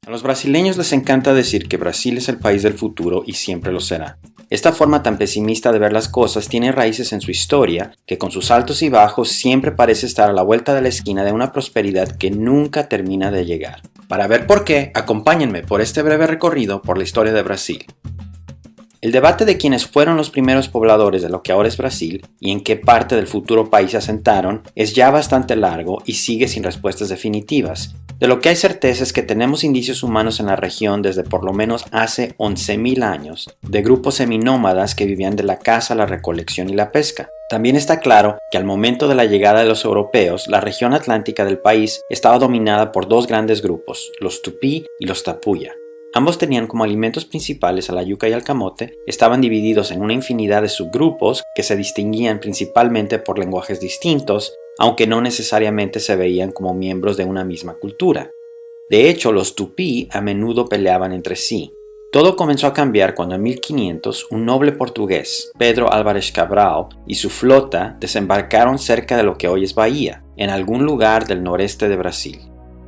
A los brasileños les encanta decir que Brasil es el país del futuro y siempre lo será. Esta forma tan pesimista de ver las cosas tiene raíces en su historia, que con sus altos y bajos siempre parece estar a la vuelta de la esquina de una prosperidad que nunca termina de llegar. Para ver por qué, acompáñenme por este breve recorrido por la historia de Brasil. El debate de quiénes fueron los primeros pobladores de lo que ahora es Brasil y en qué parte del futuro país se asentaron es ya bastante largo y sigue sin respuestas definitivas. De lo que hay certeza es que tenemos indicios humanos en la región desde por lo menos hace 11.000 años, de grupos seminómadas que vivían de la caza, la recolección y la pesca. También está claro que al momento de la llegada de los europeos, la región atlántica del país estaba dominada por dos grandes grupos, los tupí y los tapuya. Ambos tenían como alimentos principales a la yuca y al camote, estaban divididos en una infinidad de subgrupos que se distinguían principalmente por lenguajes distintos, aunque no necesariamente se veían como miembros de una misma cultura. De hecho, los tupí a menudo peleaban entre sí. Todo comenzó a cambiar cuando en 1500 un noble portugués, Pedro Álvares Cabral, y su flota desembarcaron cerca de lo que hoy es Bahía, en algún lugar del noreste de Brasil.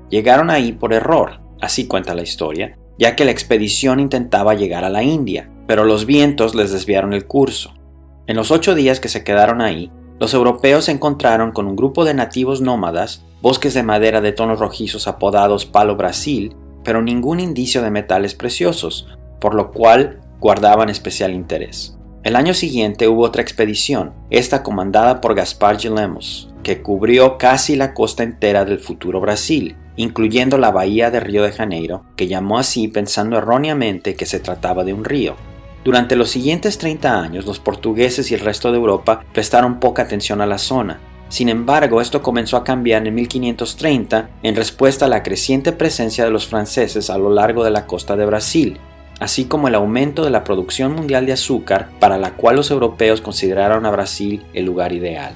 Llegaron ahí por error, así cuenta la historia, ya que la expedición intentaba llegar a la India, pero los vientos les desviaron el curso. En los 8 días que se quedaron ahí, los europeos se encontraron con un grupo de nativos nómadas, bosques de madera de tonos rojizos apodados Palo Brasil, pero ningún indicio de metales preciosos, por lo cual guardaban especial interés. El año siguiente hubo otra expedición, esta comandada por Gaspar de Lemos, que cubrió casi la costa entera del futuro Brasil, incluyendo la bahía de Río de Janeiro, que llamó así pensando erróneamente que se trataba de un río. Durante los siguientes 30 años, los portugueses y el resto de Europa prestaron poca atención a la zona. Sin embargo, esto comenzó a cambiar en 1530 en respuesta a la creciente presencia de los franceses a lo largo de la costa de Brasil, así como el aumento de la producción mundial de azúcar, para la cual los europeos consideraron a Brasil el lugar ideal.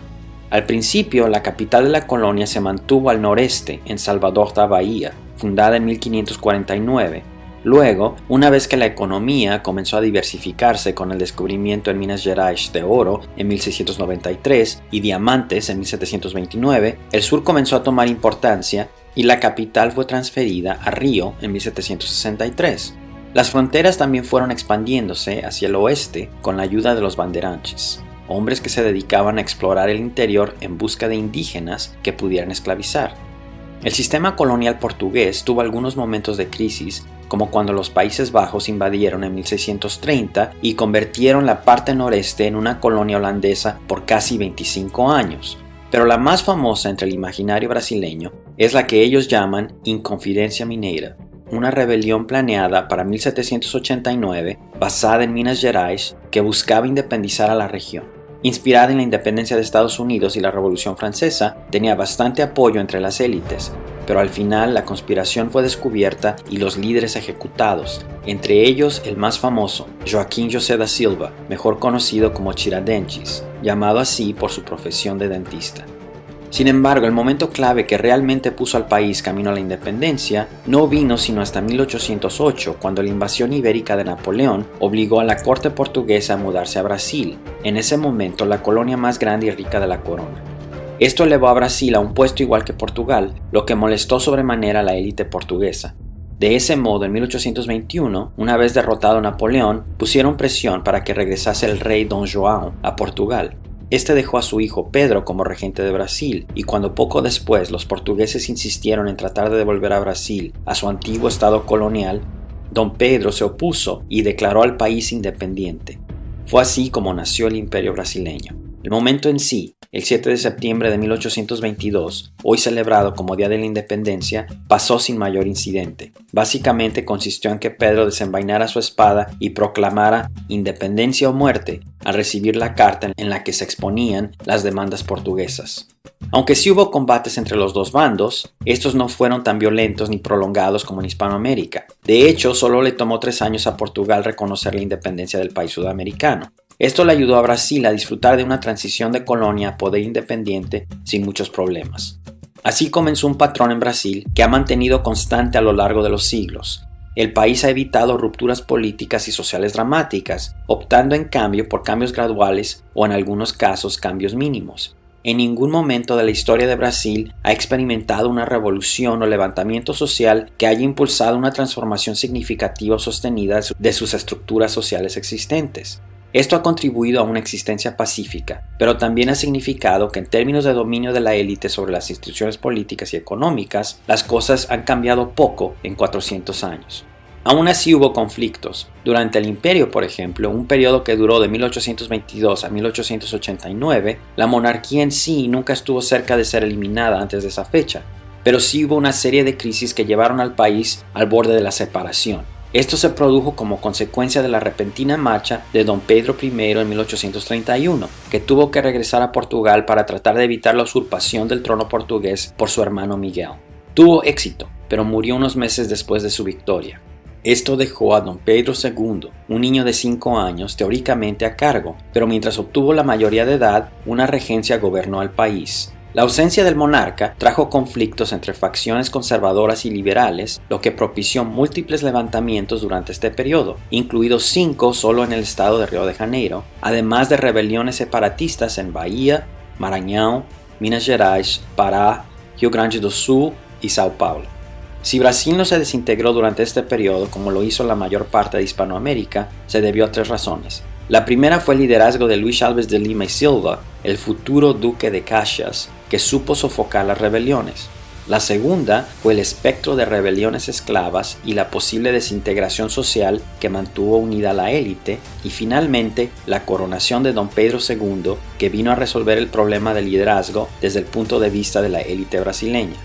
Al principio, la capital de la colonia se mantuvo al noreste, en Salvador da Bahía, fundada en 1549. Luego, una vez que la economía comenzó a diversificarse con el descubrimiento en Minas Gerais de oro en 1693 y diamantes en 1729, el sur comenzó a tomar importancia y la capital fue transferida a Río en 1763. Las fronteras también fueron expandiéndose hacia el oeste con la ayuda de los bandeirantes, hombres que se dedicaban a explorar el interior en busca de indígenas que pudieran esclavizar. El sistema colonial portugués tuvo algunos momentos de crisis, como cuando los Países Bajos invadieron en 1630 y convirtieron la parte noreste en una colonia holandesa por casi 25 años. Pero la más famosa entre el imaginario brasileño es la que ellos llaman Inconfidência Mineira, una rebelión planeada para 1789 basada en Minas Gerais que buscaba independizar a la región. Inspirada en la independencia de Estados Unidos y la Revolución Francesa, tenía bastante apoyo entre las élites, pero al final la conspiración fue descubierta y los líderes ejecutados, entre ellos el más famoso, Joaquim José da Silva, mejor conocido como Tiradentes, llamado así por su profesión de dentista. Sin embargo, el momento clave que realmente puso al país camino a la independencia no vino sino hasta 1808, cuando la invasión ibérica de Napoleón obligó a la corte portuguesa a mudarse a Brasil, en ese momento la colonia más grande y rica de la corona. Esto elevó a Brasil a un puesto igual que Portugal, lo que molestó sobremanera a la élite portuguesa. De ese modo, en 1821, una vez derrotado Napoleón, pusieron presión para que regresase el rey Dom João a Portugal. Este dejó a su hijo Pedro como regente de Brasil, y cuando poco después los portugueses insistieron en tratar de devolver a Brasil a su antiguo estado colonial, Don Pedro se opuso y declaró al país independiente. Fue así como nació el Imperio brasileño. El momento en sí, el 7 de septiembre de 1822, hoy celebrado como Día de la Independencia, pasó sin mayor incidente. Básicamente consistió en que Pedro desenvainara su espada y proclamara independencia o muerte al recibir la carta en la que se exponían las demandas portuguesas. Aunque sí hubo combates entre los dos bandos, estos no fueron tan violentos ni prolongados como en Hispanoamérica. De hecho, solo le tomó 3 años a Portugal reconocer la independencia del país sudamericano. Esto le ayudó a Brasil a disfrutar de una transición de colonia a poder independiente sin muchos problemas. Así comenzó un patrón en Brasil que ha mantenido constante a lo largo de los siglos. El país ha evitado rupturas políticas y sociales dramáticas, optando en cambio por cambios graduales o en algunos casos cambios mínimos. en ningún momento de la historia de Brasil ha experimentado una revolución o levantamiento social que haya impulsado una transformación significativa o sostenida de sus estructuras sociales existentes. Esto ha contribuido a una existencia pacífica, pero también ha significado que en términos de dominio de la élite sobre las instituciones políticas y económicas, las cosas han cambiado poco en 400 años. Aún así hubo conflictos. Durante el Imperio, por ejemplo, un periodo que duró de 1822 a 1889, la monarquía en sí nunca estuvo cerca de ser eliminada antes de esa fecha, pero sí hubo una serie de crisis que llevaron al país al borde de la separación. Esto se produjo como consecuencia de la repentina marcha de Dom Pedro I en 1831, que tuvo que regresar a Portugal para tratar de evitar la usurpación del trono portugués por su hermano Miguel. Tuvo éxito, pero murió unos meses después de su victoria. Esto dejó a Dom Pedro II, un niño de 5 años, teóricamente a cargo, pero mientras obtuvo la mayoría de edad, una regencia gobernó al país. La ausencia del monarca trajo conflictos entre facciones conservadoras y liberales, lo que propició múltiples levantamientos durante este periodo, incluidos 5 solo en el estado de Río de Janeiro, además de rebeliones separatistas en Bahía, Maranhão, Minas Gerais, Pará, Rio Grande do Sul y Sao Paulo. Si Brasil no se desintegró durante este periodo como lo hizo la mayor parte de Hispanoamérica, se debió a 3 razones. La primera fue el liderazgo de Luís Alves de Lima y Silva, el futuro duque de Caxias, que supo sofocar las rebeliones. La segunda fue el espectro de rebeliones esclavas y la posible desintegración social que mantuvo unida a la élite, y finalmente la coronación de Dom Pedro II, que vino a resolver el problema del liderazgo desde el punto de vista de la élite brasileña.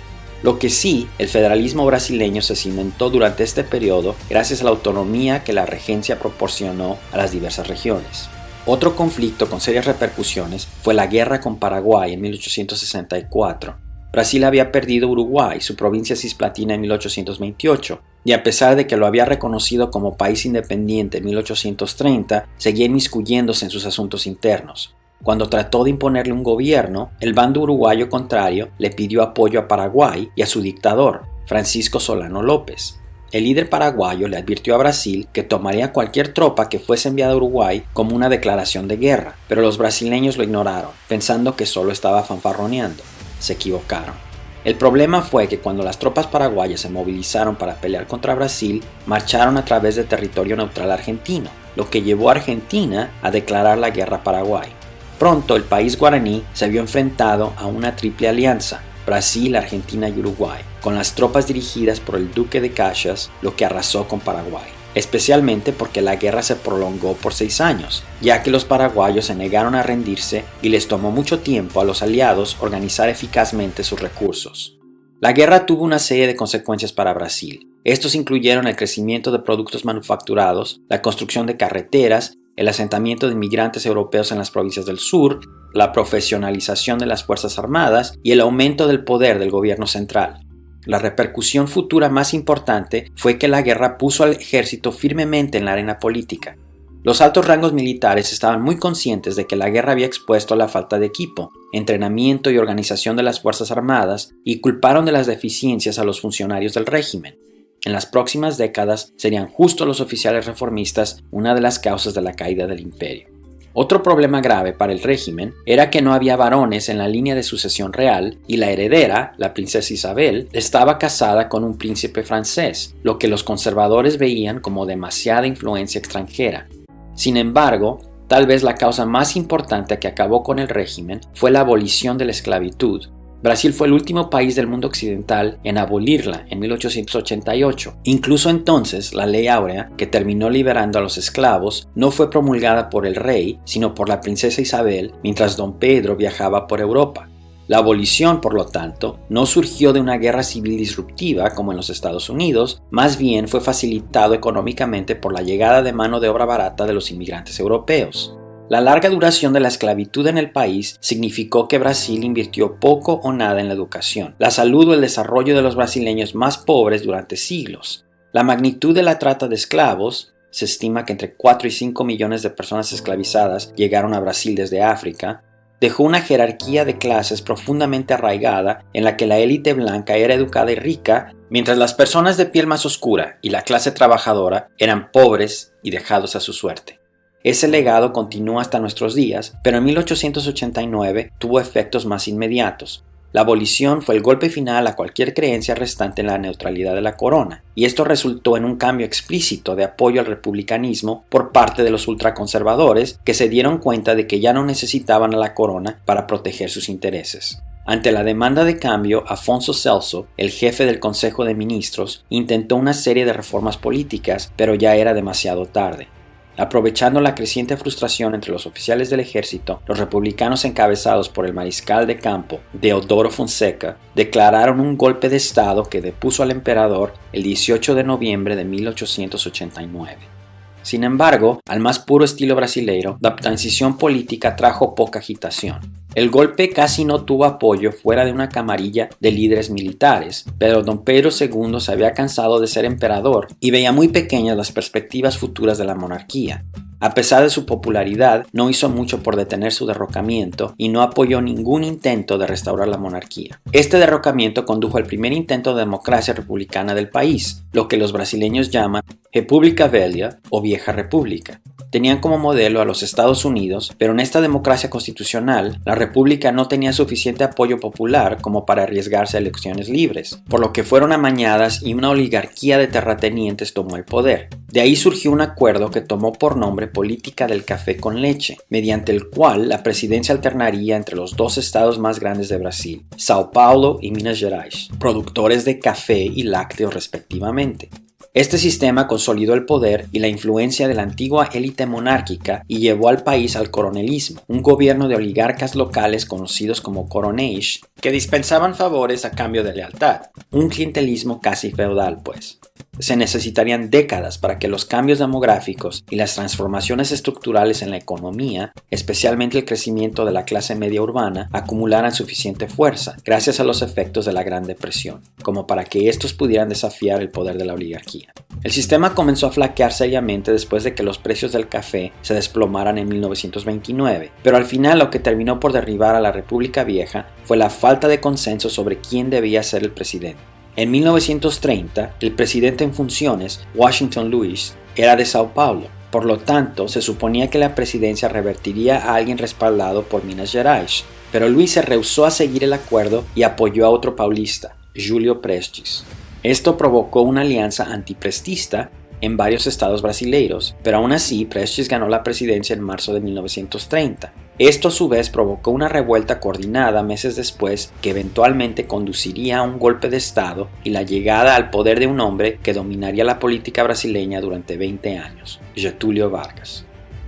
Lo que sí, el federalismo brasileño se cimentó durante este periodo gracias a la autonomía que la regencia proporcionó a las diversas regiones. Otro conflicto con serias repercusiones fue la guerra con Paraguay en 1864. Brasil había perdido Uruguay, su provincia cisplatina, en 1828, y a pesar de que lo había reconocido como país independiente en 1830, seguía inmiscuyéndose en sus asuntos internos. Cuando trató de imponerle un gobierno, el bando uruguayo contrario le pidió apoyo a Paraguay y a su dictador, Francisco Solano López. El líder paraguayo le advirtió a Brasil que tomaría cualquier tropa que fuese enviada a Uruguay como una declaración de guerra, pero los brasileños lo ignoraron, pensando que solo estaba fanfarroneando. Se equivocaron. El problema fue que cuando las tropas paraguayas se movilizaron para pelear contra Brasil, marcharon a través del territorio neutral argentino, lo que llevó a Argentina a declarar la guerra a Paraguay. Pronto el país guaraní se vio enfrentado a una triple alianza, Brasil, Argentina y Uruguay, con las tropas dirigidas por el duque de Caxias, lo que arrasó con Paraguay, especialmente porque la guerra se prolongó por 6 años, ya que los paraguayos se negaron a rendirse y les tomó mucho tiempo a los aliados organizar eficazmente sus recursos. La guerra tuvo una serie de consecuencias para Brasil. Estos incluyeron el crecimiento de productos manufacturados, la construcción de carreteras, el asentamiento de inmigrantes europeos en las provincias del sur, la profesionalización de las Fuerzas Armadas y el aumento del poder del gobierno central. La repercusión futura más importante fue que la guerra puso al ejército firmemente en la arena política. Los altos rangos militares estaban muy conscientes de que la guerra había expuesto a la falta de equipo, entrenamiento y organización de las Fuerzas Armadas y culparon de las deficiencias a los funcionarios del régimen. En las próximas décadas serían justo los oficiales reformistas una de las causas de la caída del imperio. Otro problema grave para el régimen era que no había varones en la línea de sucesión real y la heredera, la princesa Isabel, estaba casada con un príncipe francés, lo que los conservadores veían como demasiada influencia extranjera. Sin embargo, tal vez la causa más importante que acabó con el régimen fue la abolición de la esclavitud. Brasil fue el último país del mundo occidental en abolirla en 1888. Incluso entonces, la Ley Áurea, que terminó liberando a los esclavos, no fue promulgada por el rey, sino por la princesa Isabel, mientras Don Pedro viajaba por Europa. La abolición, por lo tanto, no surgió de una guerra civil disruptiva como en los Estados Unidos, más bien fue facilitado económicamente por la llegada de mano de obra barata de los inmigrantes europeos. La larga duración de la esclavitud en el país significó que Brasil invirtió poco o nada en la educación, la salud o el desarrollo de los brasileños más pobres durante siglos. La magnitud de la trata de esclavos, se estima que entre 4 y 5 millones de personas esclavizadas llegaron a Brasil desde África, dejó una jerarquía de clases profundamente arraigada en la que la élite blanca era educada y rica, mientras las personas de piel más oscura y la clase trabajadora eran pobres y dejados a su suerte. Ese legado continúa hasta nuestros días, pero en 1889 tuvo efectos más inmediatos. La abolición fue el golpe final a cualquier creencia restante en la neutralidad de la corona, y esto resultó en un cambio explícito de apoyo al republicanismo por parte de los ultraconservadores que se dieron cuenta de que ya no necesitaban a la corona para proteger sus intereses. Ante la demanda de cambio, Afonso Celso, el jefe del Consejo de Ministros, intentó una serie de reformas políticas, pero ya era demasiado tarde. Aprovechando la creciente frustración entre los oficiales del ejército, los republicanos encabezados por el mariscal de campo Deodoro Fonseca declararon un golpe de estado que depuso al emperador el 18 de noviembre de 1889. Sin embargo, al más puro estilo brasileiro, la transición política trajo poca agitación. El golpe casi no tuvo apoyo fuera de una camarilla de líderes militares, pero don Pedro II se había cansado de ser emperador y veía muy pequeñas las perspectivas futuras de la monarquía. A pesar de su popularidad, no hizo mucho por detener su derrocamiento y no apoyó ningún intento de restaurar la monarquía. Este derrocamiento condujo al primer intento de democracia republicana del país, lo que los brasileños llaman República Velha o Vieja República. Tenían como modelo a los Estados Unidos, pero en esta democracia constitucional, la república no tenía suficiente apoyo popular como para arriesgarse a elecciones libres, por lo que fueron amañadas y una oligarquía de terratenientes tomó el poder. De ahí surgió un acuerdo que tomó por nombre Política del Café con Leche, mediante el cual la presidencia alternaría entre los dos estados más grandes de Brasil, São Paulo y Minas Gerais, productores de café y lácteos respectivamente. Este sistema consolidó el poder y la influencia de la antigua élite monárquica y llevó al país al coronelismo, un gobierno de oligarcas locales conocidos como coronéis, que dispensaban favores a cambio de lealtad, un clientelismo casi feudal pues. Se necesitarían décadas para que los cambios demográficos y las transformaciones estructurales en la economía, especialmente el crecimiento de la clase media urbana, acumularan suficiente fuerza, gracias a los efectos de la Gran Depresión, como para que estos pudieran desafiar el poder de la oligarquía. El sistema comenzó a flaquear seriamente después de que los precios del café se desplomaran en 1929, pero al final lo que terminó por derribar a la República Vieja fue la falta de consenso sobre quién debía ser el presidente. En 1930, el presidente en funciones, Washington Luiz, era de Sao Paulo. Por lo tanto, se suponía que la presidencia revertiría a alguien respaldado por Minas Gerais. Pero Luiz se rehusó a seguir el acuerdo y apoyó a otro paulista, Júlio Prestes. Esto provocó una alianza antiprestista en varios estados brasileiros, pero aún así Prestes ganó la presidencia en marzo de 1930. Esto a su vez provocó una revuelta coordinada meses después que eventualmente conduciría a un golpe de estado y la llegada al poder de un hombre que dominaría la política brasileña durante 20 años, Getúlio Vargas.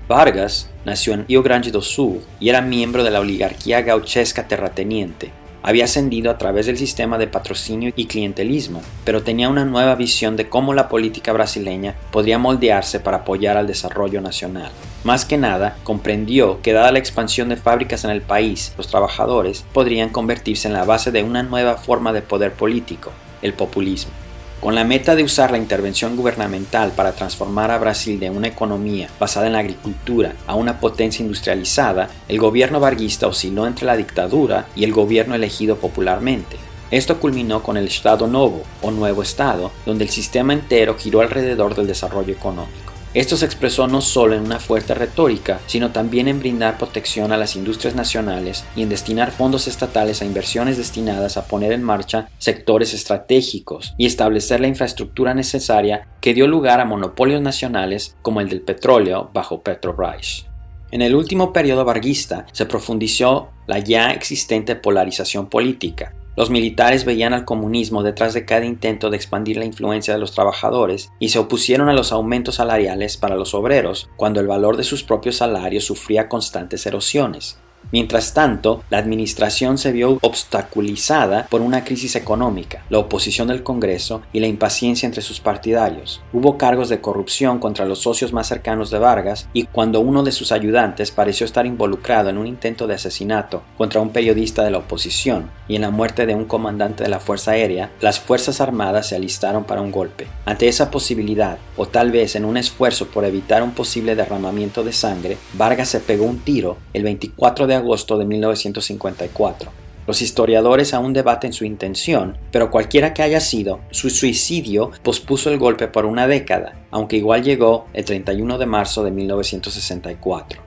Vargas nació en Rio Grande do Sul y era miembro de la oligarquía gauchesca terrateniente. Había ascendido a través del sistema de patrocinio y clientelismo, pero tenía una nueva visión de cómo la política brasileña podría moldearse para apoyar al desarrollo nacional. Más que nada, comprendió que dada la expansión de fábricas en el país, los trabajadores podrían convertirse en la base de una nueva forma de poder político, el populismo. Con la meta de usar la intervención gubernamental para transformar a Brasil de una economía basada en la agricultura a una potencia industrializada, el gobierno varguista osciló entre la dictadura y el gobierno elegido popularmente. Esto culminó con el Estado Novo, o Nuevo Estado, donde el sistema entero giró alrededor del desarrollo económico. Esto se expresó no solo en una fuerte retórica, sino también en brindar protección a las industrias nacionales y en destinar fondos estatales a inversiones destinadas a poner en marcha sectores estratégicos y establecer la infraestructura necesaria que dio lugar a monopolios nacionales como el del petróleo bajo Petrobras. En el último periodo varguista se profundizó la ya existente polarización política. Los militares veían al comunismo detrás de cada intento de expandir la influencia de los trabajadores y se opusieron a los aumentos salariales para los obreros cuando el valor de sus propios salarios sufría constantes erosiones. Mientras tanto, la administración se vio obstaculizada por una crisis económica, la oposición del Congreso y la impaciencia entre sus partidarios. Hubo cargos de corrupción contra los socios más cercanos de Vargas y cuando uno de sus ayudantes pareció estar involucrado en un intento de asesinato contra un periodista de la oposición y en la muerte de un comandante de la Fuerza Aérea, las Fuerzas Armadas se alistaron para un golpe. Ante esa posibilidad, o tal vez en un esfuerzo por evitar un posible derramamiento de sangre, Vargas se pegó un tiro el 24 de agosto de 1954. Los historiadores aún debaten su intención, pero cualquiera que haya sido, su suicidio pospuso el golpe por una década, aunque igual llegó el 31 de marzo de 1964.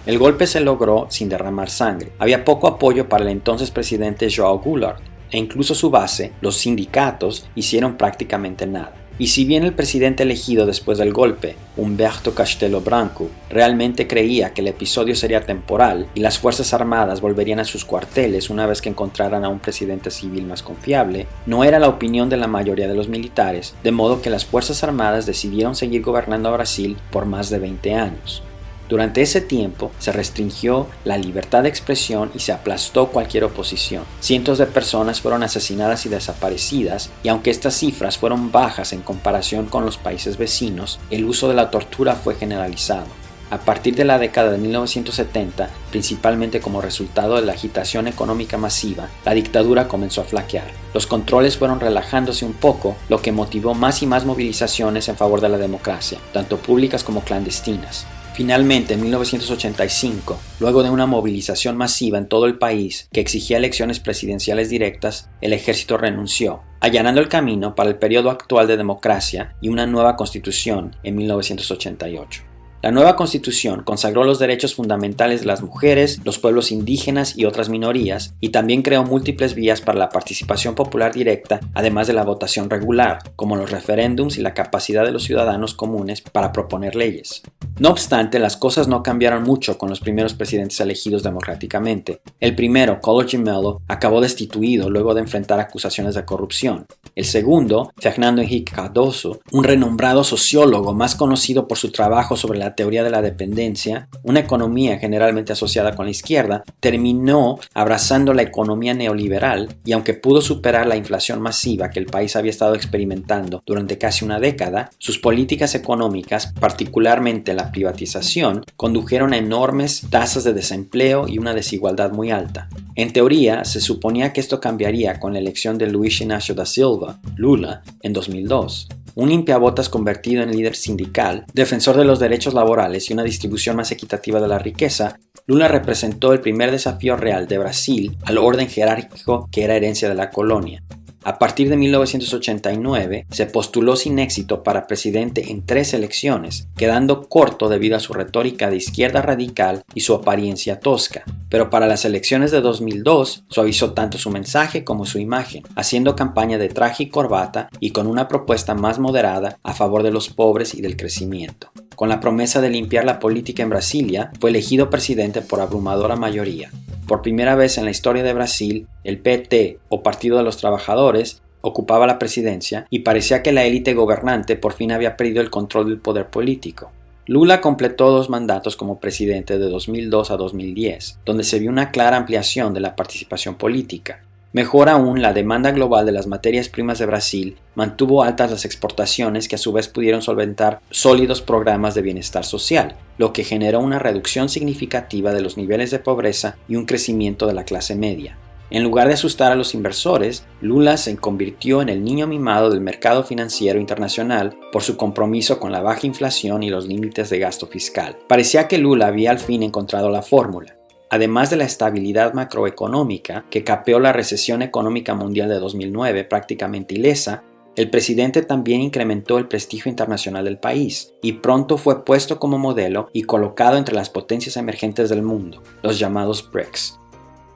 El golpe se logró sin derramar sangre. Había poco apoyo para el entonces presidente João Goulart, e incluso su base, los sindicatos, hicieron prácticamente nada. Y si bien el presidente elegido después del golpe, Humberto Castelo Branco, realmente creía que el episodio sería temporal y las Fuerzas Armadas volverían a sus cuarteles una vez que encontraran a un presidente civil más confiable, no era la opinión de la mayoría de los militares, de modo que las Fuerzas Armadas decidieron seguir gobernando a Brasil por más de 20 años. Durante ese tiempo se restringió la libertad de expresión y se aplastó cualquier oposición. Cientos de personas fueron asesinadas y desaparecidas, y aunque estas cifras fueron bajas en comparación con los países vecinos, el uso de la tortura fue generalizado. A partir de la década de 1970, principalmente como resultado de la agitación económica masiva, la dictadura comenzó a flaquear. Los controles fueron relajándose un poco, lo que motivó más y más movilizaciones en favor de la democracia, tanto públicas como clandestinas. Finalmente, en 1985, luego de una movilización masiva en todo el país que exigía elecciones presidenciales directas, el ejército renunció, allanando el camino para el periodo actual de democracia y una nueva constitución en 1988. La nueva constitución consagró los derechos fundamentales de las mujeres, los pueblos indígenas y otras minorías, y también creó múltiples vías para la participación popular directa, además de la votación regular, como los referéndums y la capacidad de los ciudadanos comunes para proponer leyes. No obstante, las cosas no cambiaron mucho con los primeros presidentes elegidos democráticamente. El primero, Collor de Mello, acabó destituido luego de enfrentar acusaciones de corrupción. El segundo, Fernando Henrique Cardoso, un renombrado sociólogo más conocido por su trabajo sobre la teoría de la dependencia, una economía generalmente asociada con la izquierda, terminó abrazando la economía neoliberal y aunque pudo superar la inflación masiva que el país había estado experimentando durante casi una década, sus políticas económicas, particularmente la privatización, condujeron a enormes tasas de desempleo y una desigualdad muy alta. En teoría, se suponía que esto cambiaría con la elección de Luiz Inácio da Silva, Lula, en 2002. Un limpiabotas convertido en líder sindical, defensor de los derechos laborales y una distribución más equitativa de la riqueza, Lula representó el primer desafío real de Brasil al orden jerárquico que era herencia de la colonia. A partir de 1989, se postuló sin éxito para presidente en 3 elecciones, quedando corto debido a su retórica de izquierda radical y su apariencia tosca. Pero para las elecciones de 2002, suavizó tanto su mensaje como su imagen, haciendo campaña de traje y corbata y con una propuesta más moderada a favor de los pobres y del crecimiento. Con la promesa de limpiar la política en Brasilia, fue elegido presidente por abrumadora mayoría. Por primera vez en la historia de Brasil, el PT, o Partido de los Trabajadores, ocupaba la presidencia y parecía que la élite gobernante por fin había perdido el control del poder político. Lula completó 2 mandatos como presidente de 2002 a 2010, donde se vio una clara ampliación de la participación política. Mejor aún, la demanda global de las materias primas de Brasil mantuvo altas las exportaciones que a su vez pudieron solventar sólidos programas de bienestar social, lo que generó una reducción significativa de los niveles de pobreza y un crecimiento de la clase media. En lugar de asustar a los inversores, Lula se convirtió en el niño mimado del mercado financiero internacional por su compromiso con la baja inflación y los límites de gasto fiscal. Parecía que Lula había al fin encontrado la fórmula. Además de la estabilidad macroeconómica que capeó la recesión económica mundial de 2009 prácticamente ilesa, el presidente también incrementó el prestigio internacional del país y pronto fue puesto como modelo y colocado entre las potencias emergentes del mundo, los llamados BRICS.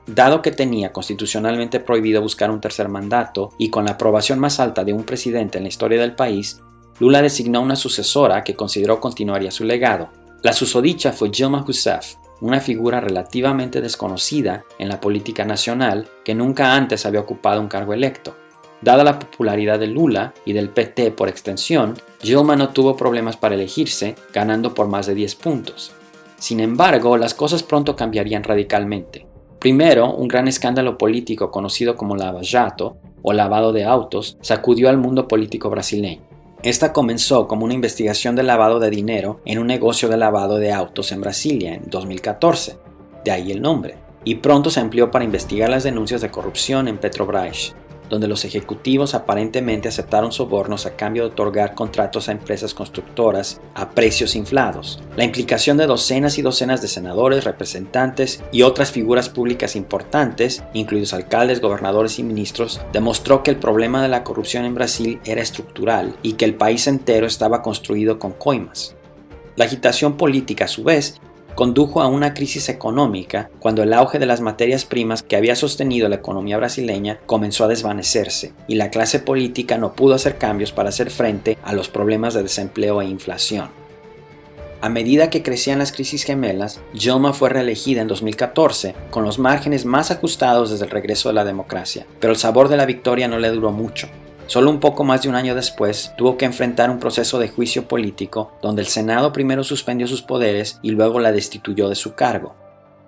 Dado que tenía constitucionalmente prohibido buscar un tercer mandato y con la aprobación más alta de un presidente en la historia del país, Lula designó una sucesora que consideró continuaría su legado. La susodicha fue Dilma Rousseff, una figura relativamente desconocida en la política nacional que nunca antes había ocupado un cargo electo. Dada la popularidad de Lula y del PT por extensión, Dilma no tuvo problemas para elegirse, ganando por más de 10 puntos. Sin embargo, las cosas pronto cambiarían radicalmente. Primero, un gran escándalo político conocido como Lava Jato, o lavado de autos, sacudió al mundo político brasileño. Esta comenzó como una investigación de lavado de dinero en un negocio de lavado de autos en Brasilia en 2014, de ahí el nombre, y pronto se amplió para investigar las denuncias de corrupción en Petrobras. donde los ejecutivos aparentemente aceptaron sobornos a cambio de otorgar contratos a empresas constructoras a precios inflados. La implicación de docenas y docenas de senadores, representantes y otras figuras públicas importantes, incluidos alcaldes, gobernadores y ministros, demostró que el problema de la corrupción en Brasil era estructural y que el país entero estaba construido con coimas. La agitación política, a su vez, condujo a una crisis económica cuando el auge de las materias primas que había sostenido la economía brasileña comenzó a desvanecerse y la clase política no pudo hacer cambios para hacer frente a los problemas de desempleo e inflación. A medida que crecían las crisis gemelas, Dilma fue reelegida en 2014 con los márgenes más ajustados desde el regreso de la democracia, pero el sabor de la victoria no le duró mucho. Solo un poco más de un año después, tuvo que enfrentar un proceso de juicio político donde el Senado primero suspendió sus poderes y luego la destituyó de su cargo.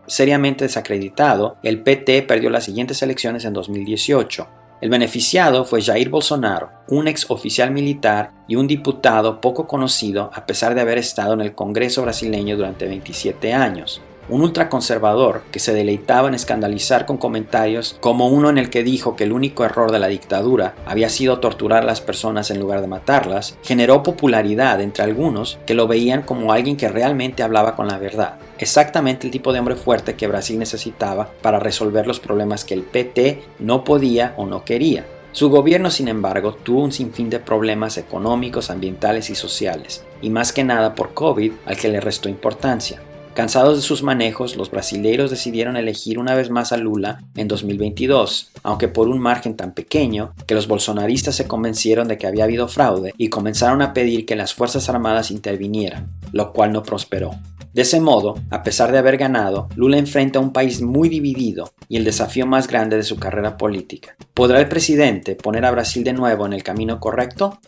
Seriamente desacreditado, el PT perdió las siguientes elecciones en 2018. El beneficiado fue Jair Bolsonaro, un ex oficial militar y un diputado poco conocido a pesar de haber estado en el Congreso brasileño durante 27 años. Un ultraconservador que se deleitaba en escandalizar con comentarios como uno en el que dijo que el único error de la dictadura había sido torturar a las personas en lugar de matarlas, generó popularidad entre algunos que lo veían como alguien que realmente hablaba con la verdad. Exactamente el tipo de hombre fuerte que Brasil necesitaba para resolver los problemas que el PT no podía o no quería. Su gobierno, sin embargo, tuvo un sinfín de problemas económicos, ambientales y sociales, y más que nada por COVID, al que le restó importancia. Cansados de sus manejos, los brasileiros decidieron elegir una vez más a Lula en 2022, aunque por un margen tan pequeño que los bolsonaristas se convencieron de que había habido fraude y comenzaron a pedir que las Fuerzas Armadas intervinieran, lo cual no prosperó. De ese modo, a pesar de haber ganado, Lula enfrenta a un país muy dividido y el desafío más grande de su carrera política. ¿Podrá el presidente poner a Brasil de nuevo en el camino correcto?